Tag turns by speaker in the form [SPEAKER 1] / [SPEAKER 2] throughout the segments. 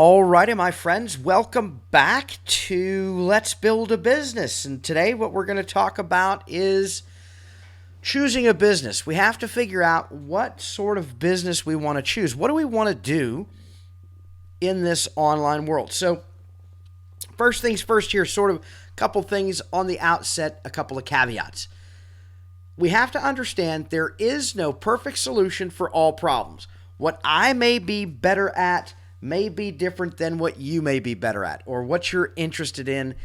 [SPEAKER 1] Alrighty, my friends, welcome back to Let's Build a Business. And today what we're going to talk about is choosing a business. We have to figure out what sort of business we want to choose. What do we want to do in this online world? So first things first here, sort of a couple things on the outset, a couple of caveats. We have to understand there is no perfect solution for all problems. What I may be better at may be different than what you may be better at or what you're interested in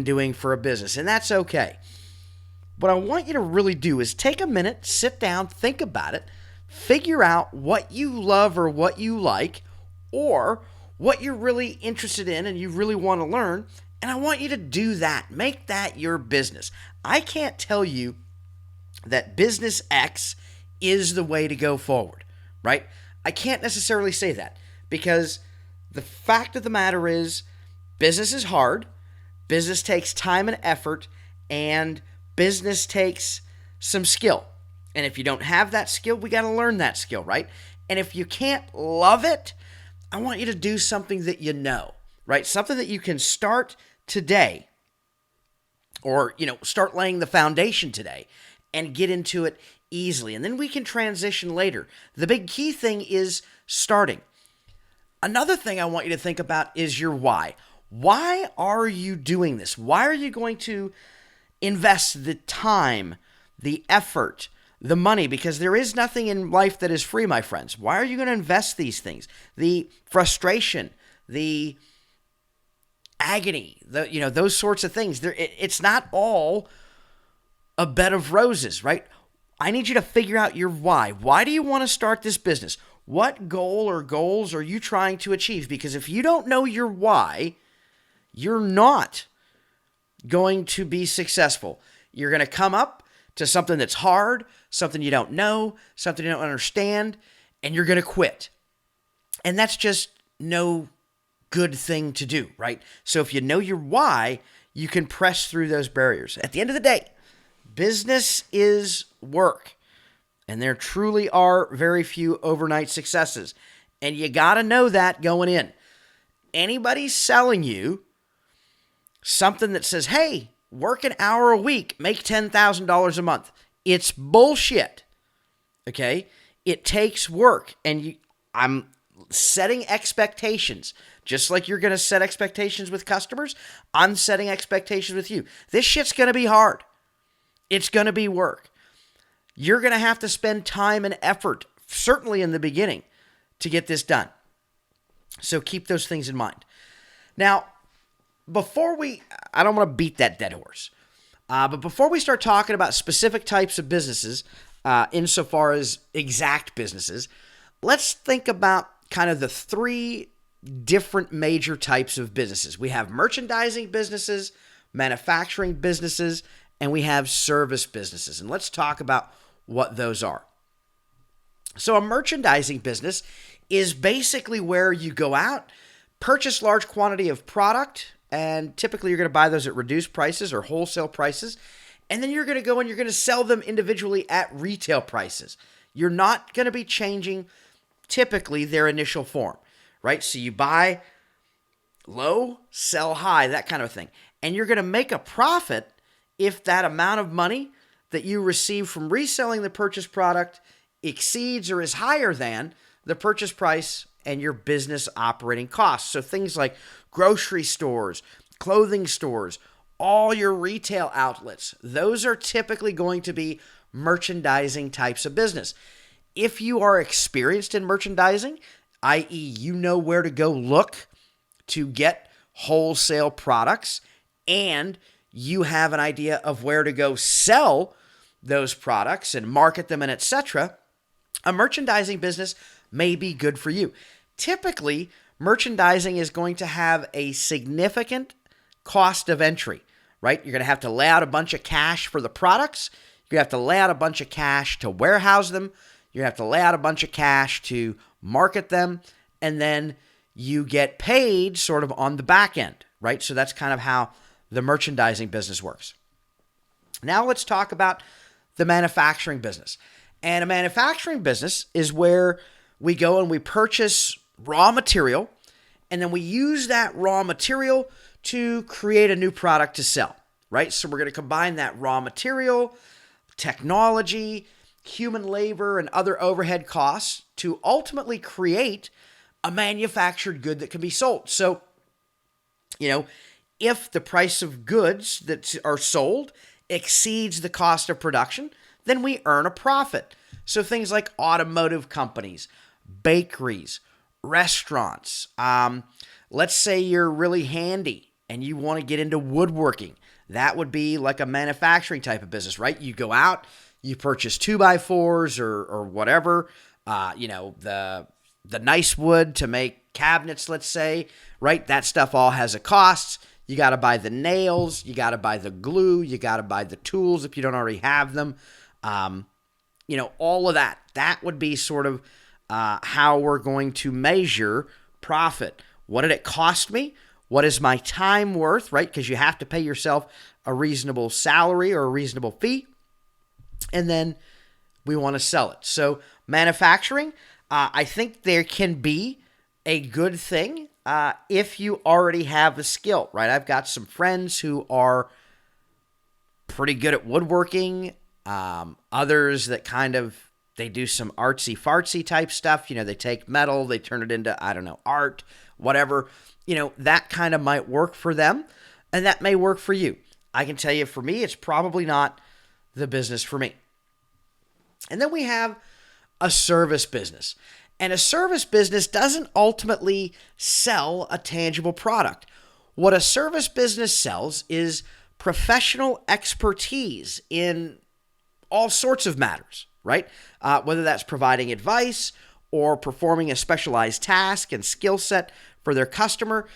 [SPEAKER 1] doing for a business, and that's okay. What I want you to really do is take a minute, sit down, think about it, figure out what you love or what you like or what you're really interested in and you really want to learn, and I want you to do that. Make that your business. I can't tell you that business X is the way to go forward, right? I can't necessarily say that because the fact of the matter is business is hard, business takes time and effort, and business takes some skill. And if you don't have that skill, we got to learn that skill, right? And if you can't love it, I want you to do something that you know, right? Something that you can start today or, start laying the foundation today and get into it easily. And then we can transition later. The big key thing is starting. Another thing I want you to think about is your why. Why are you doing this? Why are you going to invest the time, the effort, the money? Because there is nothing in life that is free, my friends. Why are you going to invest these things? The frustration, the agony, those sorts of things. It's not all a bed of roses, right? I need you to figure out your why. Why do you want to start this business? What goal or goals are you trying to achieve? Because if you don't know your why, you're not going to be successful. You're going to come up to something that's hard, something you don't know, something you don't understand, and you're going to quit. And that's just no good thing to do, right? So if you know your why, you can press through those barriers. At the end of the day, business is work. And there truly are very few overnight successes. And you got to know that going in. Anybody selling you something that says, hey, work an hour a week, make $10,000 a month. It's bullshit. Okay? It takes work. And I'm setting expectations. Just like you're going to set expectations with customers, I'm setting expectations with you. This shit's going to be hard. It's going to be work. You're going to have to spend time and effort, certainly in the beginning, to get this done. So keep those things in mind. Now, I don't want to beat that dead horse, but before we start talking about specific types of businesses, insofar as exact businesses, let's think about kind of the three different major types of businesses. We have merchandising businesses, manufacturing businesses, and we have service businesses. And let's talk about what those are. So a merchandising business is basically where you go out, purchase large quantity of product, and typically you're going to buy those at reduced prices or wholesale prices, and then you're going to go and you're going to sell them individually at retail prices. You're not going to be changing typically their initial form, right? So you buy low, sell high, that kind of thing. And you're going to make a profit if that amount of money that you receive from reselling the purchased product exceeds or is higher than the purchase price and your business operating costs. So things like grocery stores, clothing stores, all your retail outlets, those are typically going to be merchandising types of business. If you are experienced in merchandising, i.e., you know where to go look to get wholesale products, and you have an idea of where to go sell those products and market them and etc., a merchandising business may be good for you. Typically, merchandising is going to have a significant cost of entry, right? You're going to have to lay out a bunch of cash for the products. You have to lay out a bunch of cash to warehouse them. You have to lay out a bunch of cash to market them. And then you get paid sort of on the back end, right? So that's kind of how the merchandising business works. Now let's talk about the manufacturing business. And a manufacturing business is where we go and we purchase raw material and then we use that raw material to create a new product to sell, right? So we're going to combine that raw material, technology, human labor, and other overhead costs to ultimately create a manufactured good that can be sold. So, if the price of goods that are sold exceeds the cost of production, then we earn a profit. So things like automotive companies, bakeries, restaurants. Let's say you're really handy and you want to get into woodworking. That would be like a manufacturing type of business, right? You go out, you purchase 2x4s or whatever, the nice wood to make cabinets, let's say, right? That stuff all has a cost. You got to buy the nails, you got to buy the glue, you got to buy the tools if you don't already have them. All of that. That would be sort of how we're going to measure profit. What did it cost me? What is my time worth, right? Because you have to pay yourself a reasonable salary or a reasonable fee. And then we want to sell it. So manufacturing, I think there can be a good thing if you already have the skill, right? I've got some friends who are pretty good at woodworking. Others that they do some artsy-fartsy type stuff. They take metal, they turn it into, art, whatever. That kind of might work for them, and that may work for you. I can tell you, for me, it's probably not the business for me. And then we have a service business. And a service business doesn't ultimately sell a tangible product. What a service business sells is professional expertise in all sorts of matters, right? Whether that's providing advice or performing a specialized task and skill set for their customer,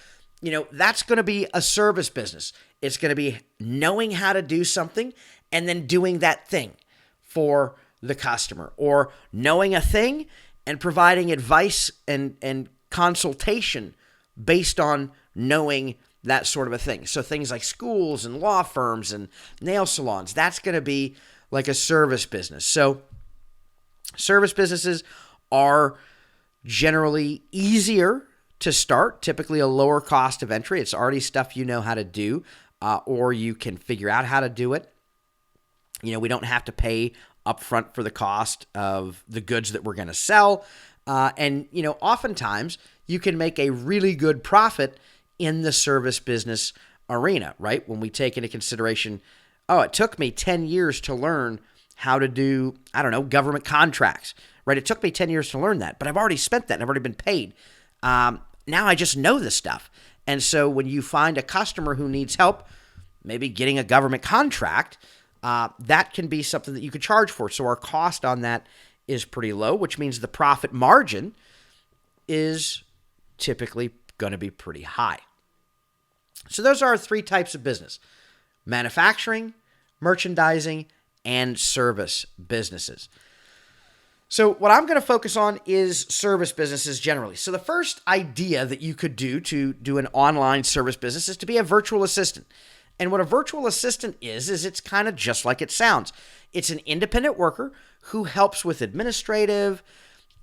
[SPEAKER 1] that's going to be a service business. It's going to be knowing how to do something and then doing that thing for the customer, or knowing a thing and providing advice and consultation based on knowing that sort of a thing. So things like schools and law firms and nail salons, that's going to be like a service business. So service businesses are generally easier to start, typically a lower cost of entry. It's already stuff you know how to do, or you can figure out how to do it. We don't have to pay upfront for the cost of the goods that we're going to sell. And oftentimes you can make a really good profit in the service business arena, right? When we take into consideration, it took me 10 years to learn how to do, government contracts, right? It took me 10 years to learn that, but I've already spent that and I've already been paid. Now I just know this stuff. And so when you find a customer who needs help, maybe getting a government contract, that can be something that you could charge for. So our cost on that is pretty low, which means the profit margin is typically going to be pretty high. So those are our three types of business: manufacturing, merchandising, and service businesses. So what I'm going to focus on is service businesses generally. So the first idea that you could do to do an online service business is to be a virtual assistant. And what a virtual assistant is it's kind of just like it sounds. It's an independent worker who helps with administrative,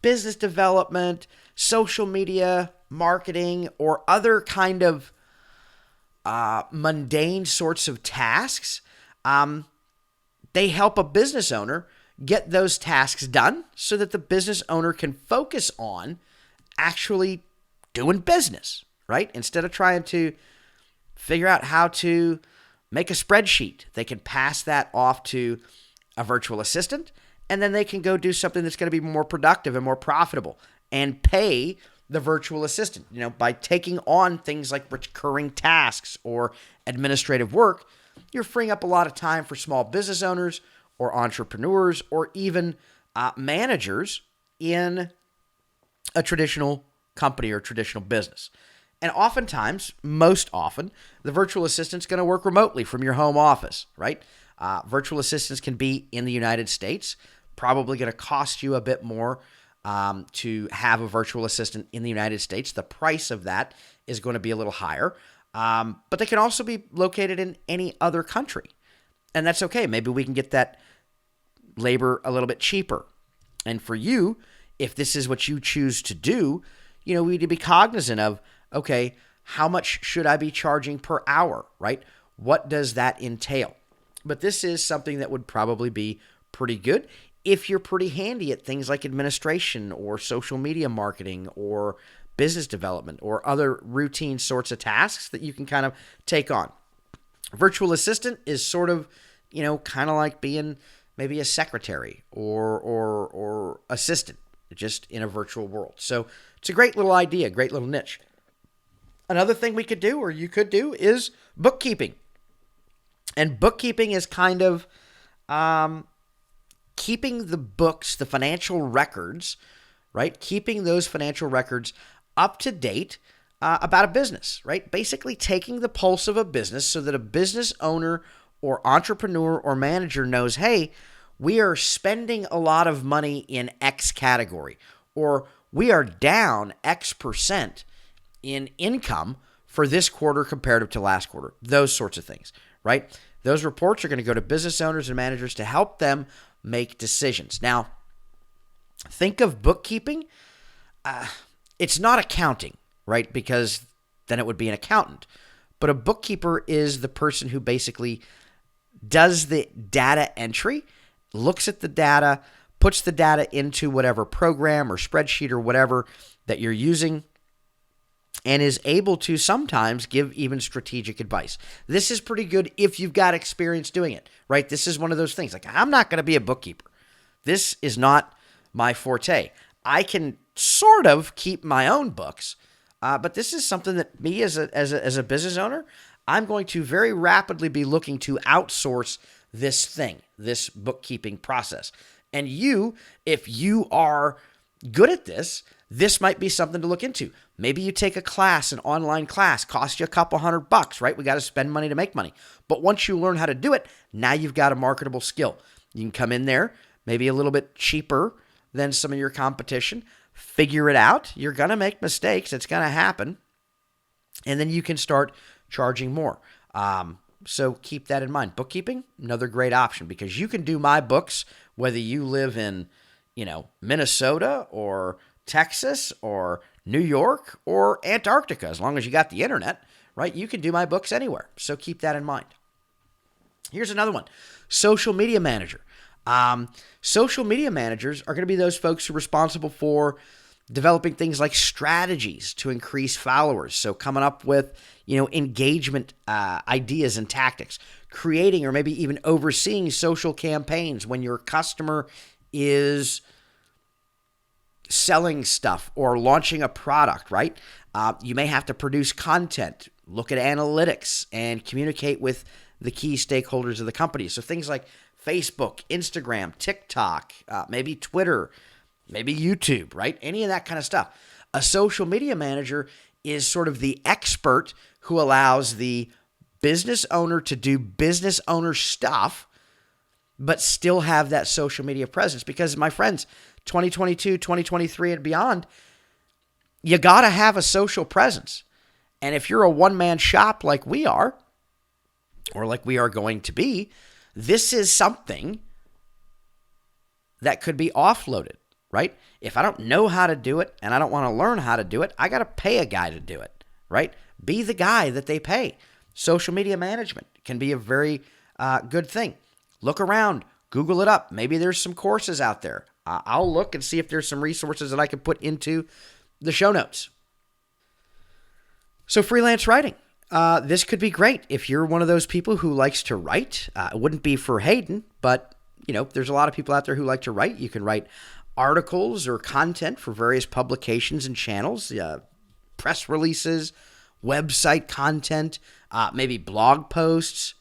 [SPEAKER 1] business development, social media, marketing, or other kind of mundane sorts of tasks. They help a business owner get those tasks done so that the business owner can focus on actually doing business, right? Instead of trying to figure out how to make a spreadsheet, they can pass that off to a virtual assistant, and then they can go do something that's going to be more productive and more profitable and pay the virtual assistant, by taking on things like recurring tasks or administrative work. You're freeing up a lot of time for small business owners or entrepreneurs or even managers in a traditional company or traditional business. And oftentimes, most often, the virtual assistant's going to work remotely from your home office, right? Virtual assistants can be in the United States, probably going to cost you a bit more to have a virtual assistant in the United States. The price of that is going to be a little higher, but they can also be located in any other country. And that's okay. Maybe we can get that labor a little bit cheaper. And for you, if this is what you choose to do, we need to be cognizant of okay, how much should I be charging per hour, right? What does that entail? But this is something that would probably be pretty good if you're pretty handy at things like administration or social media marketing or business development or other routine sorts of tasks that you can kind of take on. Virtual assistant is sort of, kind of like being maybe a secretary or assistant just in a virtual world. So it's a great little idea, great little niche. Another thing we could do, or you could do, is bookkeeping. And bookkeeping is kind of keeping the books, the financial records, right? Keeping those financial records up to date about a business, right? Basically taking the pulse of a business so that a business owner or entrepreneur or manager knows, hey, we are spending a lot of money in X category, or we are down X percent in income for this quarter comparative to last quarter. Those sorts of things, right? Those reports are going to go to business owners and managers to help them make decisions. Now, think of bookkeeping. It's not accounting, right? Because then it would be an accountant. But a bookkeeper is the person who basically does the data entry, looks at the data, puts the data into whatever program or spreadsheet or whatever that you're using, and is able to sometimes give even strategic advice. This is pretty good if you've got experience doing it, right? This is one of those things. Like, I'm not going to be a bookkeeper. This is not my forte. I can sort of keep my own books, but this is something that me as a business owner, I'm going to very rapidly be looking to outsource this bookkeeping process. And you, if you are good at this might be something to look into. Maybe you take a class, an online class, costs you a couple $100, right? We got to spend money to make money. But once you learn how to do it, now you've got a marketable skill. You can come in there, maybe a little bit cheaper than some of your competition, figure it out. You're going to make mistakes. It's going to happen. And then you can start charging more. So keep that in mind. Bookkeeping, another great option, because you can do my books, whether you live in, Minnesota or Texas or New York or Antarctica, as long as you got the internet, right? You can do my books anywhere. So keep that in mind. Here's another one. Social media manager. Social media managers are going to be those folks who are responsible for developing things like strategies to increase followers. So coming up with, engagement ideas and tactics, creating or maybe even overseeing social campaigns when your customer is selling stuff or launching a product, right? You may have to produce content, look at analytics, and communicate with the key stakeholders of the company. So things like Facebook, Instagram, TikTok, maybe Twitter, maybe YouTube, right? Any of that kind of stuff. A social media manager is sort of the expert who allows the business owner to do business owner stuff, but still have that social media presence. Because, my friends, 2022, 2023, and beyond, you got to have a social presence. And if you're a one-man shop like we are, or like we are going to be, this is something that could be offloaded, right? If I don't know how to do it and I don't want to learn how to do it, I got to pay a guy to do it, right? Be the guy that they pay. Social media management can be a very good thing. Look around, Google it up. Maybe there's some courses out there. I'll look and see if there's some resources that I can put into the show notes. So freelance writing. This could be great if you're one of those people who likes to write. It wouldn't be for Hayden, but there's a lot of people out there who like to write. You can write articles or content for various publications and channels, press releases, website content, maybe blog posts,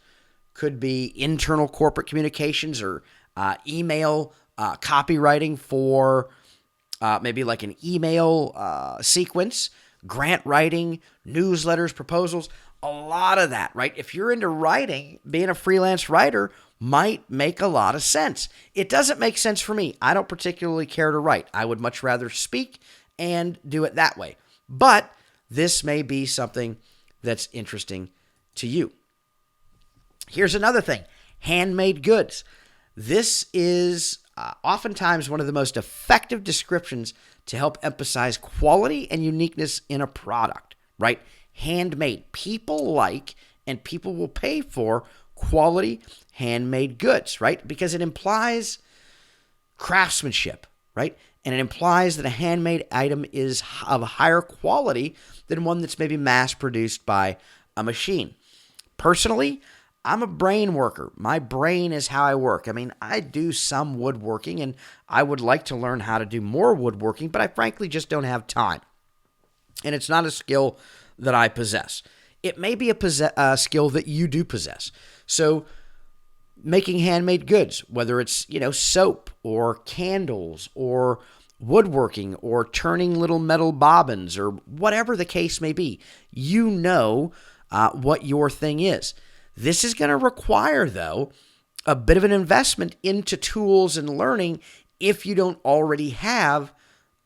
[SPEAKER 1] could be internal corporate communications or email copywriting for maybe like an email sequence, grant writing, newsletters, proposals, a lot of that, right? If you're into writing, being a freelance writer might make a lot of sense. It doesn't make sense for me. I don't particularly care to write. I would much rather speak and do it that way. But this may be something that's interesting to you. Here's another thing, handmade goods. This is oftentimes one of the most effective descriptions to help emphasize quality and uniqueness in a product, right? Handmade. People like and people will pay for quality handmade goods, right? Because it implies craftsmanship, right? And it implies that a handmade item is of higher quality than one that's maybe mass produced by a machine. Personally, I'm a brain worker. My brain is how I work. I mean, I do some woodworking and I would like to learn how to do more woodworking, but I frankly just don't have time. And it's not a skill that I possess. It may be a skill that you do possess. So making handmade goods, whether it's, soap or candles or woodworking or turning little metal bobbins or whatever the case may be, what your thing is. This is going to require, though, a bit of an investment into tools and learning if you don't already have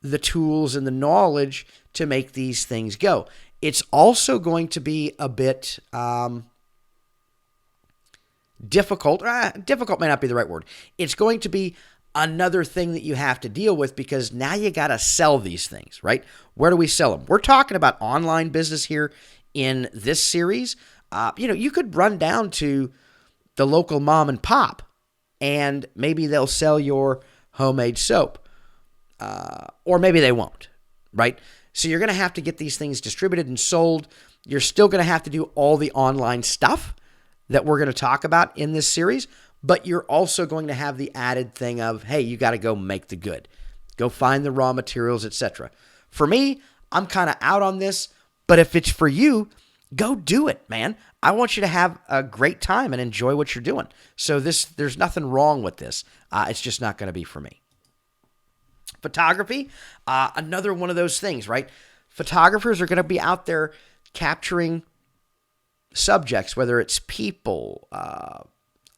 [SPEAKER 1] the tools and the knowledge to make these things go. It's also going to be a bit difficult. Difficult may not be the right word. It's going to be another thing that you have to deal with because now you got to sell these things, right? Where do we sell them? We're talking about online business here in this series. You could run down to the local mom and pop and maybe they'll sell your homemade soap. Or maybe they won't, right? So you're going to have to get these things distributed and sold. You're still going to have to do all the online stuff that we're going to talk about in this series, but you're also going to have the added thing of, hey, you got to go make the good. Go find the raw materials, etc. For me, I'm kind of out on this, but if it's for you, go do it, man. I want you to have a great time and enjoy what you're doing. So there's nothing wrong with this. It's just not going to be for me. Photography, another one of those things, right? Photographers are going to be out there capturing subjects, whether it's people,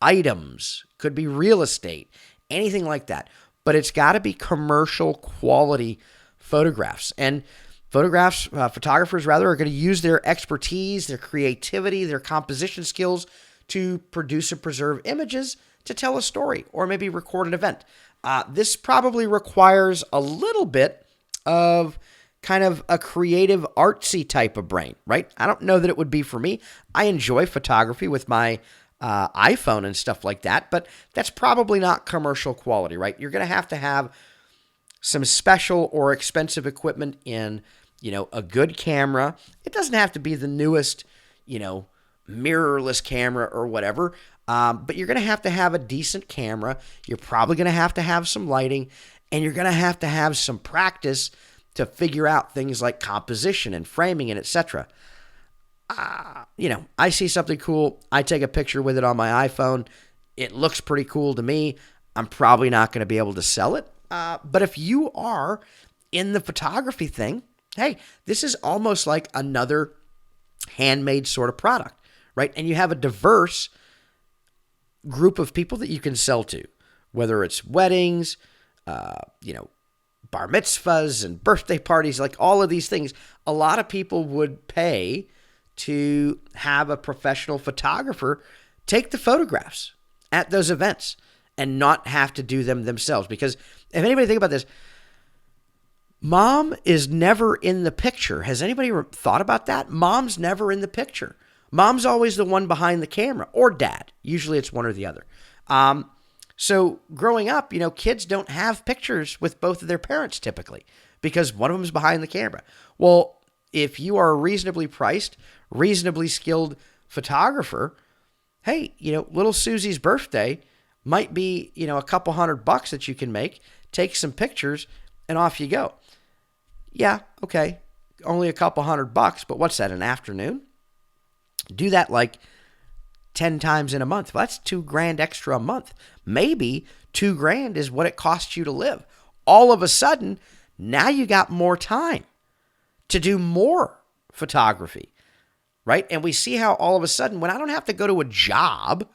[SPEAKER 1] items, could be real estate, anything like that. But it's got to be commercial quality photographs. And photographers are going to use their expertise, their creativity, their composition skills to produce and preserve images to tell a story or maybe record an event. This probably requires a little bit of kind of a creative, artsy type of brain, right? I don't know that it would be for me. I enjoy photography with my iPhone and stuff like that, but that's probably not commercial quality, right? You're going to have some special or expensive equipment in, a good camera. It doesn't have to be the newest, mirrorless camera or whatever. But you're going to have a decent camera. You're probably going to have some lighting, and you're going to have some practice to figure out things like composition and framing and etc. I see something cool. I take a picture with it on my iPhone. It looks pretty cool to me. I'm probably not going to be able to sell it. But if you are in the photography thing, hey, this is almost like another handmade sort of product, right? And you have a diverse group of people that you can sell to, whether it's weddings, bar mitzvahs and birthday parties, like all of these things. A lot of people would pay to have a professional photographer take the photographs at those events and not have to do them themselves. Because if anybody think about this, mom is never in the picture. Has anybody thought about that? Mom's never in the picture. Mom's always the one behind the camera, or dad. Usually it's one or the other. So growing up, kids don't have pictures with both of their parents typically because one of them is behind the camera. Well, if you are a reasonably priced, reasonably skilled photographer, hey, little Susie's birthday might be, a couple $100 that you can make, take some pictures, and off you go. Yeah, okay, only a couple $100, but what's that, an afternoon? Do that like 10 times in a month. Well, that's $2,000 extra a month. Maybe $2,000 is what it costs you to live. All of a sudden, now you got more time to do more photography, right? And we see how all of a sudden, when I don't have to go to a job,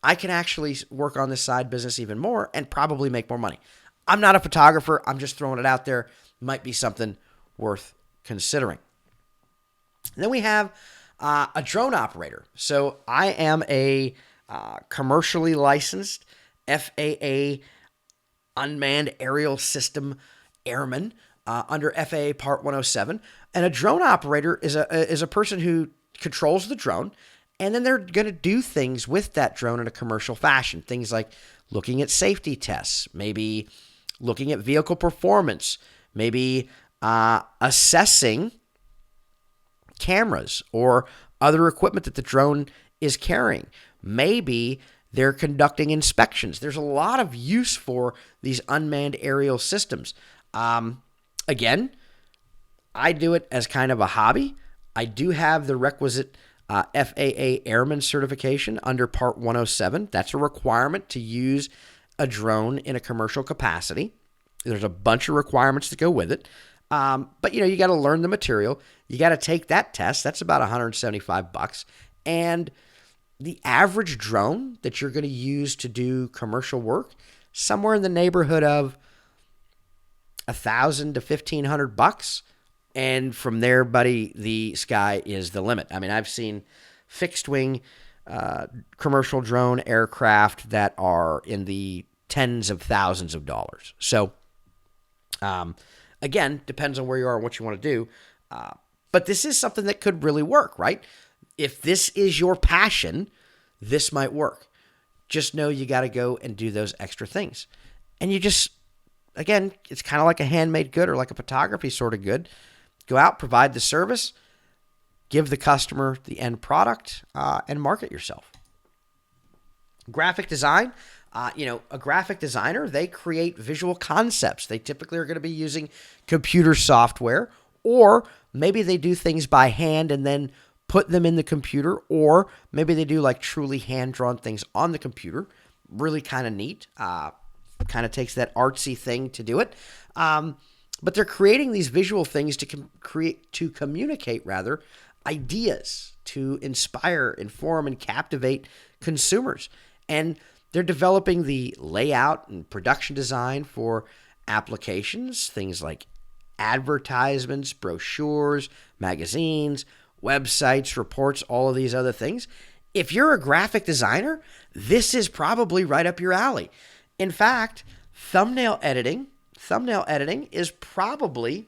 [SPEAKER 1] I can actually work on this side business even more and probably make more money. I'm not a photographer. I'm just throwing it out there. Might be something worth considering. And then we have a drone operator. So I am a commercially licensed FAA unmanned aerial system airman. under FAA Part 107. And a drone operator is a person who controls the drone, and then they're going to do things with that drone in a commercial fashion. Things like looking at safety tests, maybe looking at vehicle performance, maybe assessing cameras or other equipment that the drone is carrying. Maybe they're conducting inspections. There's a lot of use for these unmanned aerial systems. Again, I do it as kind of a hobby. I do have the requisite FAA Airman certification under Part 107. That's a requirement to use a drone in a commercial capacity. There's a bunch of requirements that go with it. But you got to learn the material. You got to take that test. That's about $175. And the average drone that you're going to use to do commercial work, somewhere in the neighborhood of $1,000 to $1,500. And from there, buddy, the sky is the limit. I mean, I've seen fixed wing commercial drone aircraft that are in the tens of thousands of dollars. So, again, depends on where you are and what you want to do. But this is something that could really work, right? If this is your passion, this might work. Just know you got to go and do those extra things. And you just, again, it's kind of like a handmade good or like a photography sort of good. Go out, provide the service, give the customer the end product, and market yourself. Graphic design. A graphic designer, they create visual concepts. They typically are going to be using computer software, or maybe they do things by hand and then put them in the computer, or maybe they do like truly hand-drawn things on the computer. Really kind of neat. Kind of takes that artsy thing to do it. But they're creating these visual things to communicate ideas, to inspire, inform, and captivate consumers. And they're developing the layout and production design for applications, things like advertisements, brochures, magazines, websites, reports, all of these other things. If you're a graphic designer, this is probably right up your alley. In fact, thumbnail editing is probably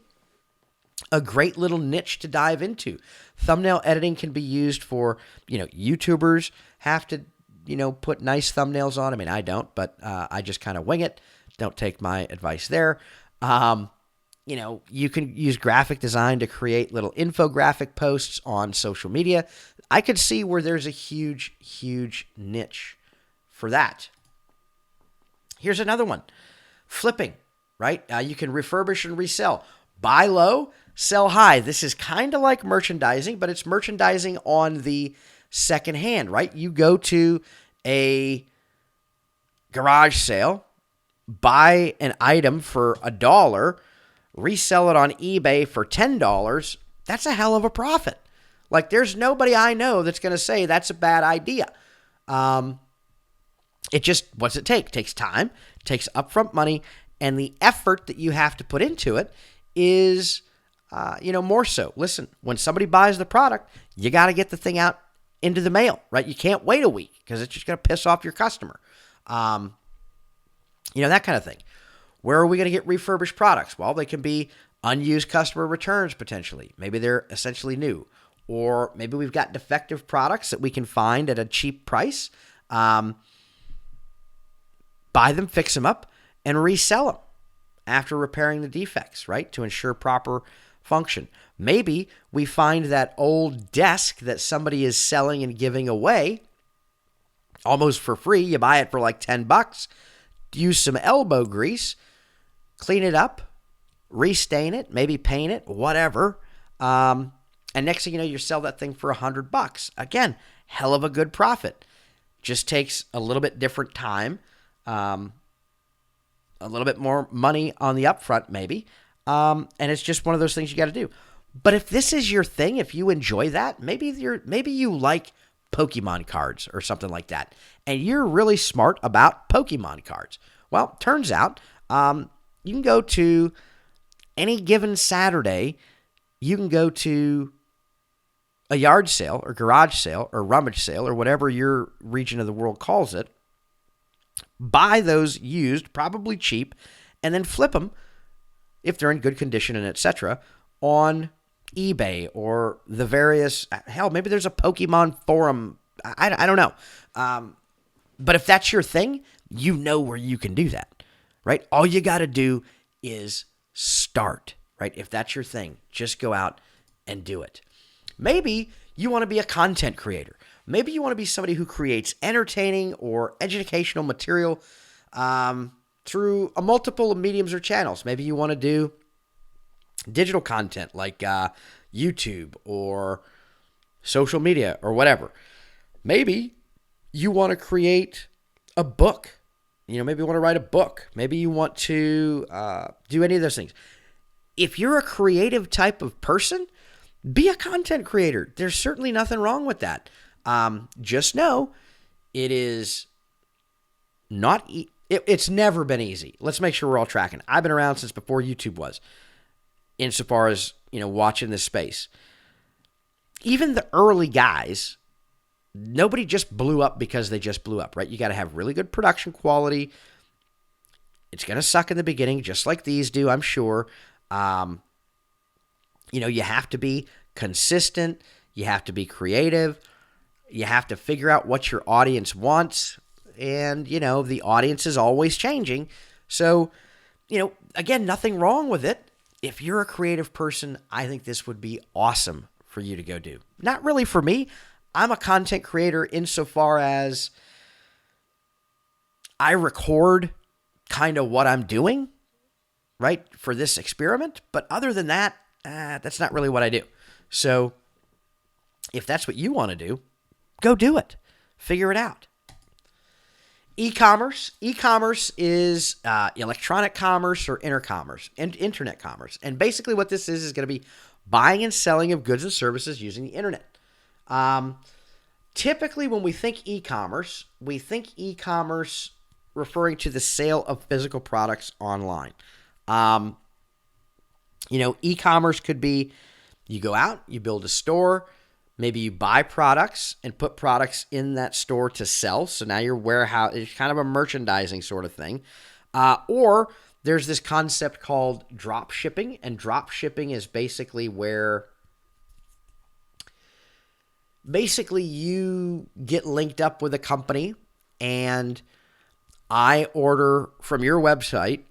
[SPEAKER 1] a great little niche to dive into. Thumbnail editing can be used for, YouTubers have to, put nice thumbnails on. I mean, I don't, but I just kind of wing it. Don't take my advice there. You can use graphic design to create little infographic posts on social media. I could see where there's a huge, huge niche for that. Here's another one. Flipping, right? You can refurbish and resell. Buy low, sell high. This is kind of like merchandising, but it's merchandising on the second hand, right? You go to a garage sale, buy an item for $1, resell it on eBay for $10. That's a hell of a profit. Like, there's nobody I know that's going to say that's a bad idea. It just, what's it take? It takes time, it takes upfront money, and the effort that you have to put into it is, more so. Listen, when somebody buys the product, you got to get the thing out into the mail, right? You can't wait a week because it's just going to piss off your customer. That kind of thing. Where are we going to get refurbished products? Well, they can be unused customer returns potentially. Maybe they're essentially new. Or maybe we've got defective products that we can find at a cheap price. Buy them, fix them up, and resell them after repairing the defects, right? To ensure proper function. Maybe we find that old desk that somebody is selling and giving away almost for free. You buy it for like $10. Use some elbow grease, clean it up, restain it, maybe paint it, whatever. And next thing you know, you sell that thing for $100. Again, hell of a good profit. Just takes a little bit different time, a little bit more money on the upfront maybe, and it's just one of those things you got to do. But if this is your thing, if you enjoy that, maybe you like Pokemon cards or something like that, and you're really smart about Pokemon cards. Well, turns out you can go to any given Saturday, you can go to a yard sale or garage sale or rummage sale or whatever your region of the world calls it, buy those used, probably cheap, and then flip them if they're in good condition and etc., on eBay or the various, hell, maybe there's a Pokemon forum. I don't know. But if that's your thing, you know where you can do that, right? All you got to do is start, right? If that's your thing, just go out and do it. Maybe you want to be a content creator. Maybe you want to be somebody who creates entertaining or educational material through a multiple mediums or channels. Maybe you want to do digital content like YouTube or social media or whatever. Maybe you want to create a book. Maybe you want to write a book. Maybe you want to do any of those things. If you're a creative type of person, be a content creator. There's certainly nothing wrong with that. Just know it is not it's never been easy. Let's make sure we're all tracking. I've been around since before YouTube was, insofar as, watching this space. Even the early guys, nobody just blew up because they just blew up, right? You got to have really good production quality. It's going to suck in the beginning, just like these do, I'm sure. You have to be consistent. You have to be creative. You have to figure out what your audience wants. And, the audience is always changing. So, again, nothing wrong with it. If you're a creative person, I think this would be awesome for you to go do. Not really for me. I'm a content creator insofar as I record kind of what I'm doing, right, for this experiment. But other than that, that's not really what I do. So if that's what you want to do, go do it. Figure it out. E-commerce. E-commerce is electronic commerce or internet commerce. And basically what this is going to be buying and selling of goods and services using the internet. Typically when we think e-commerce referring to the sale of physical products online. E-commerce could be you go out, you build a store, maybe you buy products and put products in that store to sell. So now your warehouse is kind of a merchandising sort of thing. Or there's this concept called drop shipping. And drop shipping is basically where you get linked up with a company and I order from your website,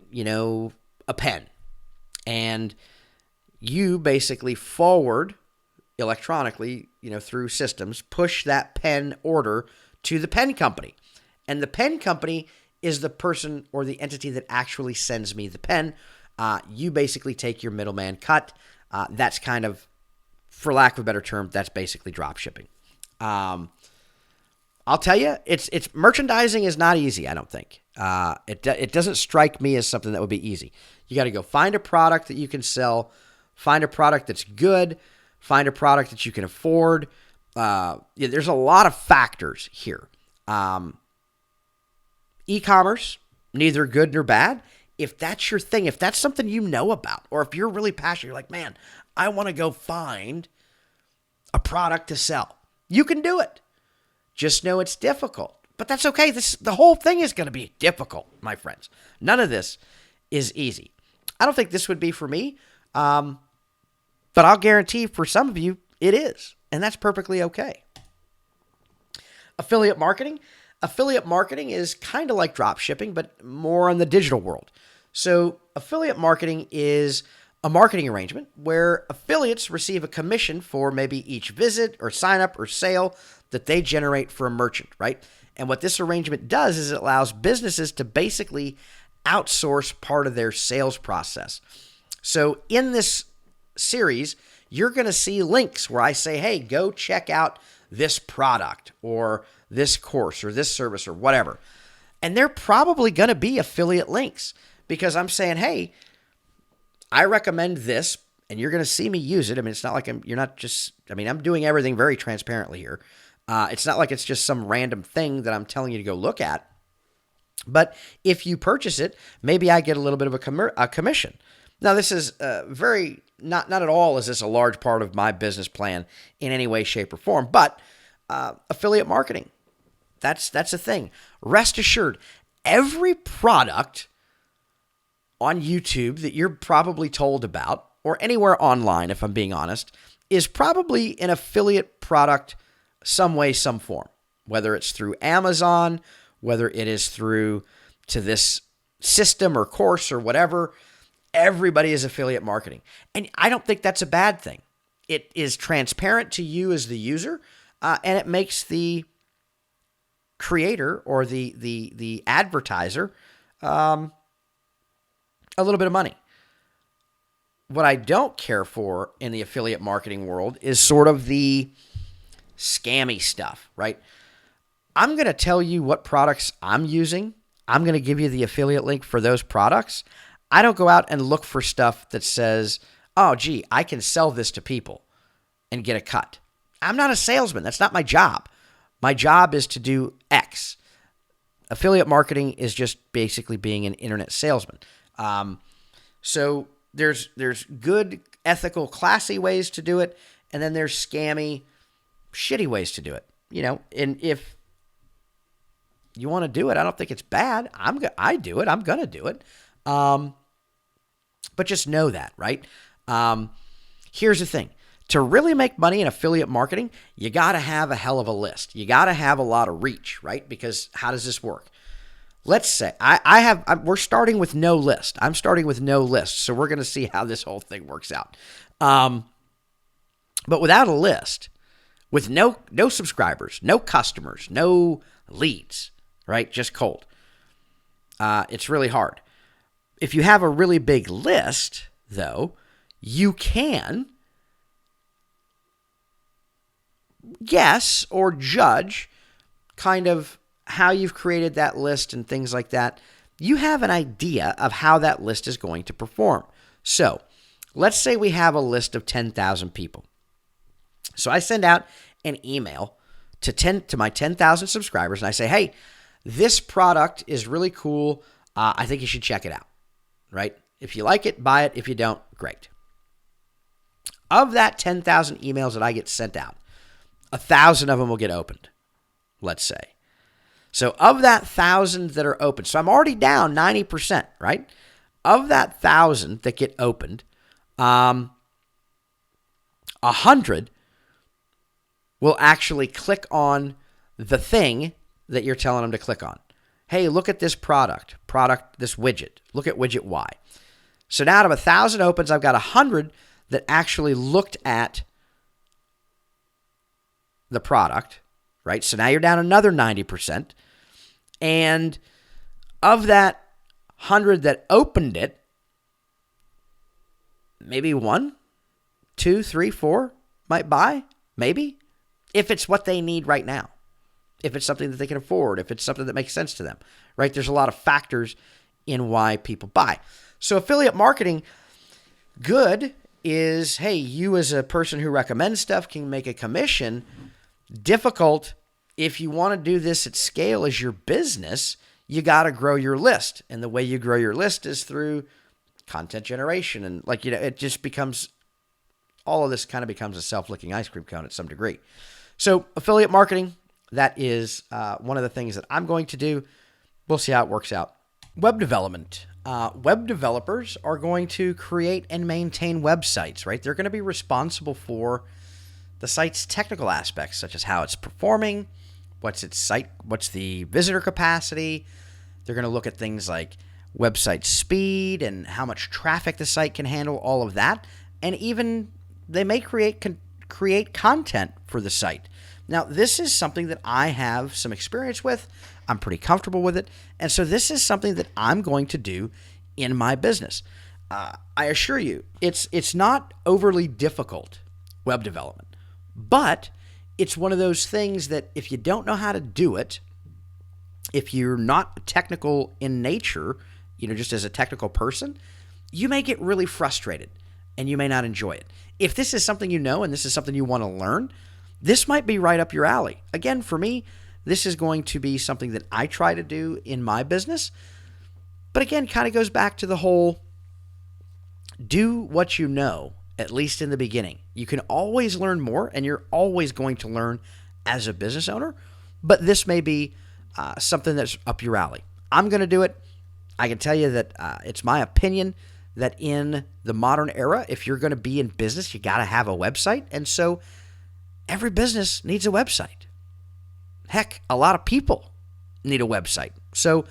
[SPEAKER 1] a pen. And you basically forward electronically, through systems, push that pen order to the pen company. And the pen company is the person or the entity that actually sends me the pen. You basically take your middleman cut. That's kind of, for lack of a better term, that's basically drop shipping. I'll tell you, it's merchandising is not easy, I don't think. It doesn't strike me as something that would be easy. You got to go find a product that you can sell, find a product that's good, find a product that you can afford. There's a lot of factors here. E-commerce, neither good nor bad. If that's your thing, if that's something you know about, or if you're really passionate, you're like, man, I want to go find a product to sell. You can do it. Just know it's difficult. But that's okay. The whole thing is going to be difficult, my friends. None of this is easy. I don't think this would be for me. But I'll guarantee for some of you, it is. And that's perfectly okay. Affiliate marketing. Affiliate marketing is kind of like drop shipping, but more in the digital world. So affiliate marketing is a marketing arrangement where affiliates receive a commission for maybe each visit or sign up or sale that they generate for a merchant, right? And what this arrangement does is it allows businesses to basically outsource part of their sales process. So in this series, you're going to see links where I say, hey, go check out this product or this course or this service or whatever. And they're probably going to be affiliate links because I'm saying, hey, I recommend this and you're going to see me use it. I mean, it's not like I'm doing everything very transparently here. It's not like it's just some random thing that I'm telling you to go look at. But if you purchase it, maybe I get a little bit of a commission. Now, this is not at all is this a large part of my business plan in any way, shape, or form, but affiliate marketing, that's a thing. Rest assured, every product on YouTube that you're probably told about, or anywhere online, if I'm being honest, is probably an affiliate product some way, some form, whether it's through Amazon, whether it is through to this system or course or whatever. Everybody is affiliate marketing. And I don't think that's a bad thing. It is transparent to you as the user, and it makes the creator or the advertiser a little bit of money. What I don't care for in the affiliate marketing world is sort of the scammy stuff, right? I'm going to tell you what products I'm using. I'm going to give you the affiliate link for those products. I don't go out and look for stuff that says, oh, gee, I can sell this to people and get a cut. I'm not a salesman. That's not my job. My job is to do X. Affiliate marketing is just basically being an internet salesman. So there's good, ethical, classy ways to do it, and then there's scammy, shitty ways to do it. And if you want to do it, I don't think it's bad. I do it. I'm going to do it. But just know that, right? Here's the thing. To really make money in affiliate marketing, you got to have a hell of a list. You got to have a lot of reach, right? Because how does this work? Let's say we're starting with no list. I'm starting with no list. So we're going to see how this whole thing works out. But without a list, with no subscribers, no customers, no leads, right? Just cold. It's really hard. If you have a really big list, though, you can guess or judge kind of how you've created that list and things like that. You have an idea of how that list is going to perform. So let's say we have a list of 10,000 people. So I send out an email to my 10,000 subscribers, and I say, hey, this product is really cool. I think you should check it out, right? If you like it, buy it. If you don't, great. Of that 10,000 emails that I get sent out, 1,000 of them will get opened, let's say. So of that 1,000 that are open, so I'm already down 90%, right? Of that 1,000 that get opened, 100 will actually click on the thing that you're telling them to click on. Hey, look at this product, this widget. Look at widget Y. So now out of 1,000 opens, I've got 100 that actually looked at the product, right? So now you're down another 90%. And of that 100 that opened it, maybe 1, 2, 3, 4 might buy, maybe, if it's what they need right now. If it's something that they can afford, if it's something that makes sense to them, right? There's a lot of factors in why people buy. So affiliate marketing, good is, hey, you as a person who recommends stuff can make a commission. Difficult, if you want to do this at scale as your business, you got to grow your list. And the way you grow your list is through content generation. And it just becomes, all of this kind of becomes a self-licking ice cream cone at some degree. So affiliate marketing, that is one of the things that I'm going to do. We'll see how it works out. Web development. Web developers are going to create and maintain websites, right? They're going to be responsible for the site's technical aspects, such as how it's performing, what's the visitor capacity. They're going to look at things like website speed and how much traffic the site can handle, all of that. And even they may create content for the site. Now, this is something that I have some experience with. I'm pretty comfortable with it. And so this is something that I'm going to do in my business. I assure you, it's not overly difficult, web development. But it's one of those things that if you don't know how to do it, if you're not technical in nature, just as a technical person, you may get really frustrated and you may not enjoy it. If this is something you know and this is something you want to learn, this might be right up your alley. Again, for me, this is going to be something that I try to do in my business. But again, kind of goes back to the whole do what you know, at least in the beginning. You can always learn more, and you're always going to learn as a business owner. But this may be something that's up your alley. I'm going to do it. I can tell you that it's my opinion that in the modern era, if you're going to be in business, you got to have a website. And so every business needs a website. Heck, a lot of people need a website. So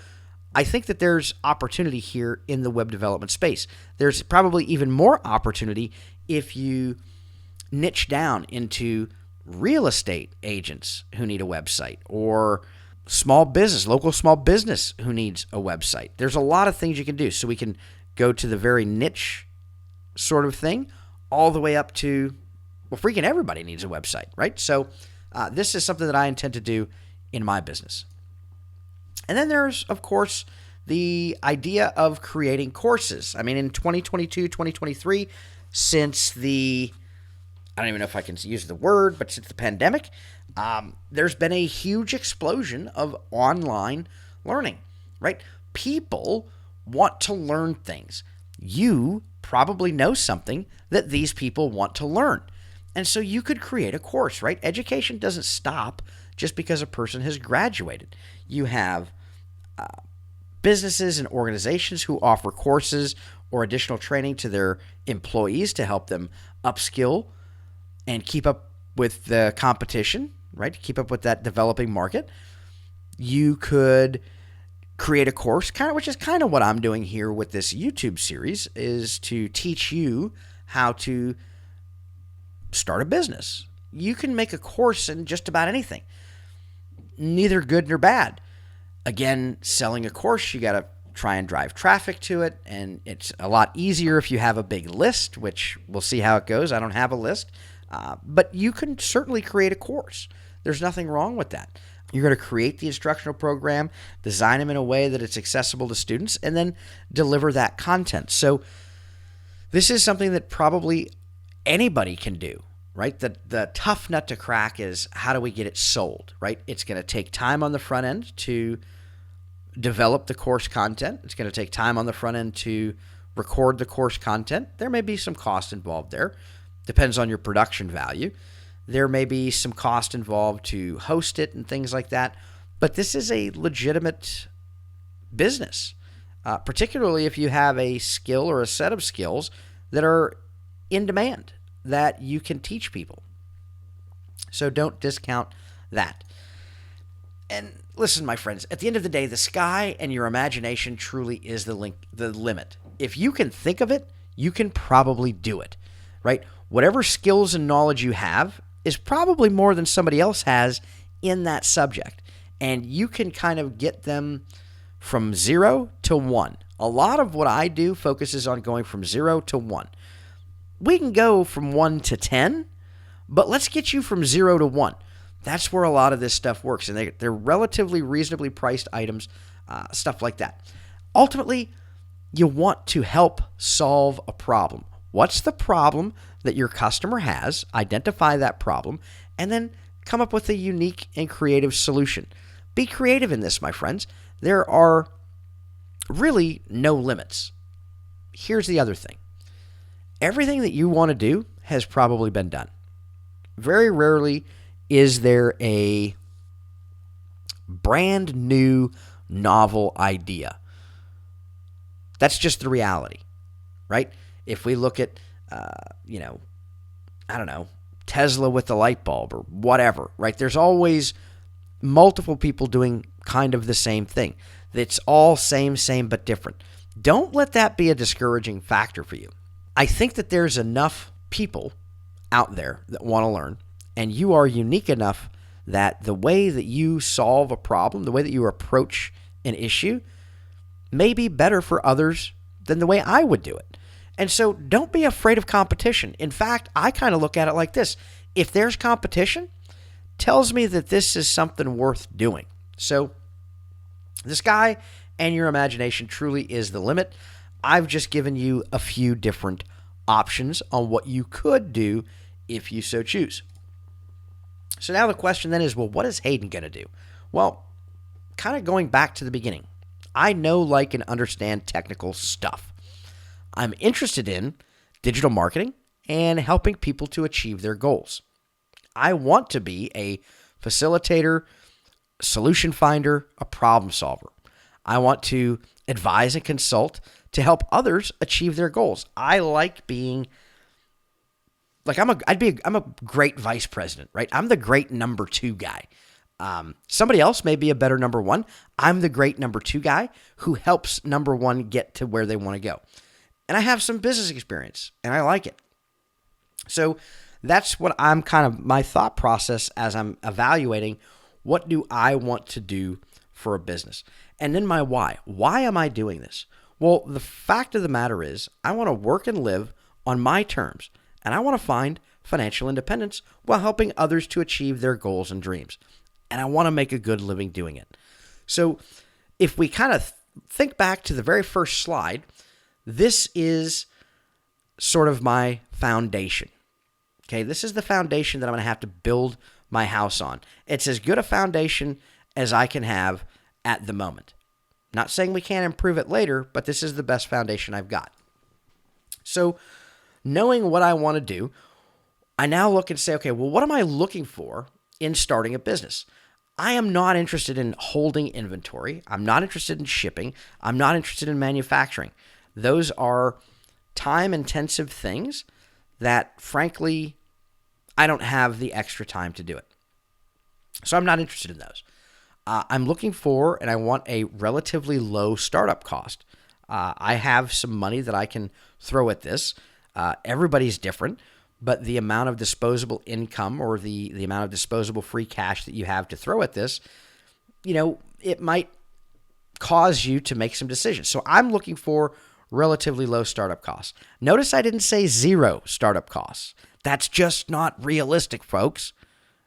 [SPEAKER 1] I think that there's opportunity here in the web development space. There's probably even more opportunity if you niche down into real estate agents who need a website, or small business, local small business who needs a website. There's a lot of things you can do. So we can go to the very niche sort of thing all the way up to, well, freaking everybody needs a website, right? So this is something that I intend to do in my business. And then there's, of course, the idea of creating courses. I mean, in 2022, 2023, since I don't even know if I can use the word, but since the pandemic, there's been a huge explosion of online learning, right? People want to learn things. You probably know something that these people want to learn. And so you could create a course, right? Education doesn't stop just because a person has graduated. You have businesses and organizations who offer courses or additional training to their employees to help them upskill and keep up with the competition, right? Keep up with that developing market. You could create a course, which is kind of what I'm doing here with this YouTube series, is to teach you how to start a business. You can make a course in just about anything, neither good nor bad. Again, selling a course, you got to try and drive traffic to it, and it's a lot easier if you have a big list, which we'll see how it goes. I don't have a list, but you can certainly create a course. There's nothing wrong with that. You're going to create the instructional program, design them in a way that it's accessible to students, and then deliver that content. So this is something that probably anybody can do, right? The tough nut to crack is, how do we get it sold, right? It's going to take time on the front end to develop the course content. It's going to take time on the front end to record the course content. There may be some cost involved there. Depends on your production value. There may be some cost involved to host it and things like that. But this is a legitimate business, particularly if you have a skill or a set of skills that are in demand that you can teach people. So don't discount that. And listen, my friends, at the end of the day, the sky and your imagination truly is the limit. If you can think of it, you can probably do it, right? Whatever skills and knowledge you have is probably more than somebody else has in that subject. And you can kind of get them from 0 to 1. A lot of what I do focuses on going from 0 to 1. We can go from 1 to 10, but let's get you from 0 to 1. That's where a lot of this stuff works. And they're relatively reasonably priced items, stuff like that. Ultimately, you want to help solve a problem. What's the problem that your customer has? Identify that problem, and then come up with a unique and creative solution. Be creative in this, my friends. There are really no limits. Here's the other thing. Everything that you want to do has probably been done. Very rarely is there a brand new novel idea. That's just the reality, right? If we look at, Tesla with the light bulb or whatever, right? There's always multiple people doing kind of the same thing. It's all same, but different. Don't let that be a discouraging factor for you. I think that there's enough people out there that want to learn, and you are unique enough that the way that you solve a problem, the way that you approach an issue, may be better for others than the way I would do it. And so don't be afraid of competition. In fact, I kind of look at it like this. If there's competition, tells me that this is something worth doing. So the sky and your imagination truly is the limit. I've just given you a few different options on what you could do if you so choose. So now the question then is, well, what is Hayden going to do? Well, kind of going back to the beginning, I know, like, and understand technical stuff. I'm interested in digital marketing and helping people to achieve their goals. I want to be a facilitator, solution finder, a problem solver. I want to advise and consult to help others achieve their goals. I like being like I'm a great vice president, right? I'm the great number 2 guy. Somebody else may be a better number 1. I'm the great number 2 guy who helps number 1 get to where they want to go. And I have some business experience, and I like it. So that's what I'm kind of my thought process as I'm evaluating what do I want to do for a business. And then my why. Why am I doing this? Well, the fact of the matter is I want to work and live on my terms, and I want to find financial independence while helping others to achieve their goals and dreams. And I want to make a good living doing it. So if we kind of think back to the very first slide, this is sort of my foundation. Okay, this is the foundation that I'm going to have to build my house on. It's as good a foundation as I can have at the moment. Not saying we can't improve it later, but this is the best foundation I've got. So knowing what I want to do, I now look and say, okay, well, what am I looking for in starting a business? I am not interested in holding inventory. I'm not interested in shipping. I'm not interested in manufacturing. Those are time-intensive things that, frankly, I don't have the extra time to do it. So I'm not interested in those. I'm looking for, and I want a relatively low startup cost. I have some money that I can throw at this. Everybody's different, but the amount of disposable income or the amount of disposable free cash that you have to throw at this, it might cause you to make some decisions. So I'm looking for relatively low startup costs. Notice I didn't say 0 startup costs. That's just not realistic, folks.